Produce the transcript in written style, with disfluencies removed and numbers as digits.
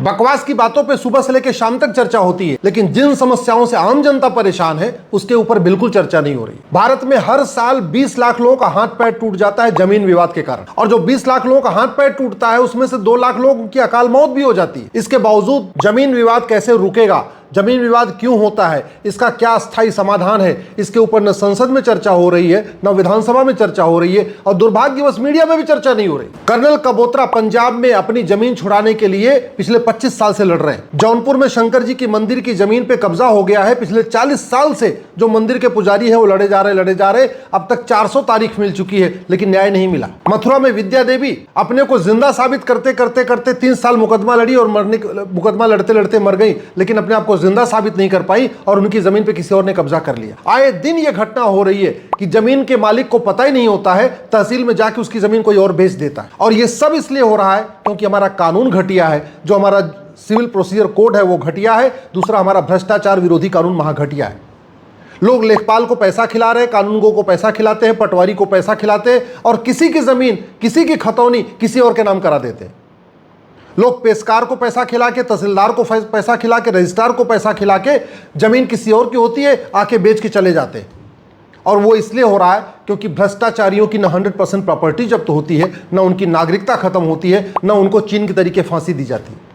बकवास की बातों पे सुबह से लेकर शाम तक चर्चा होती है, लेकिन जिन समस्याओं से आम जनता परेशान है उसके ऊपर बिल्कुल चर्चा नहीं हो रही। भारत में हर साल 20 लाख लोगों का हाथ पैर टूट जाता है जमीन विवाद के कारण, और जो 20 लाख लोगों का हाथ पैर टूटता है उसमें से 2 लाख लोगों की अकाल मौत भी हो जाती है। इसके बावजूद जमीन विवाद कैसे रुकेगा, जमीन विवाद क्यों होता है, इसका क्या स्थायी समाधान है, इसके ऊपर न संसद में चर्चा हो रही है, न विधानसभा में चर्चा हो रही है, और दुर्भाग्यवश मीडिया में भी चर्चा नहीं हो रही। कर्नल कबोत्रा पंजाब में अपनी जमीन छुड़ाने के लिए पिछले 25 साल से लड़ रहे हैं। जौनपुर में शंकर जी की मंदिर की जमीन पे कब्जा हो गया है। पिछले 40 साल से जो मंदिर के पुजारी है वो लड़े जा रहे। अब तक 400 तारीख मिल चुकी है, लेकिन न्याय नहीं मिला। मथुरा में विद्या देवी अपने को जिंदा साबित करते करते 3 साल मुकदमा लड़ी और मुकदमा लड़ते लड़ते मर गई, लेकिन अपने आप को जिंदा साबित नहीं कर पाई और उनकी जमीन पे किसी और ने कब्जा कर लिया। आए दिन यह घटना हो रही है कि जमीन के मालिक को पता ही नहीं होता है, तहसील में जाके उसकी जमीन कोई और बेच देता है। और यह सब इसलिए हो रहा है क्योंकि हमारा कानून घटिया है, जो हमारा सिविल प्रोसीजर कोड है वो घटिया है। दूसरा, हमारा भ्रष्टाचार विरोधी कानून महाघटिया है। लोग लेखपाल को पैसा खिला रहे हैं, कानूनगो को पैसा खिलाते हैं, पटवारी को पैसा खिलाते हैं, और किसी की जमीन, किसी की खतौनी किसी और के नाम करा देते हैं। लोग पेशकार को पैसा खिला के, तहसीलदार को पैसा खिला के, रजिस्ट्रार को पैसा खिला के जमीन किसी और की होती है, आके बेच के चले जाते हैं। और वो इसलिए हो रहा है क्योंकि भ्रष्टाचारियों की न 100% प्रॉपर्टी जब्त होती है, न उनकी नागरिकता खत्म होती है, न उनको चीन के तरीके फांसी दी जाती है।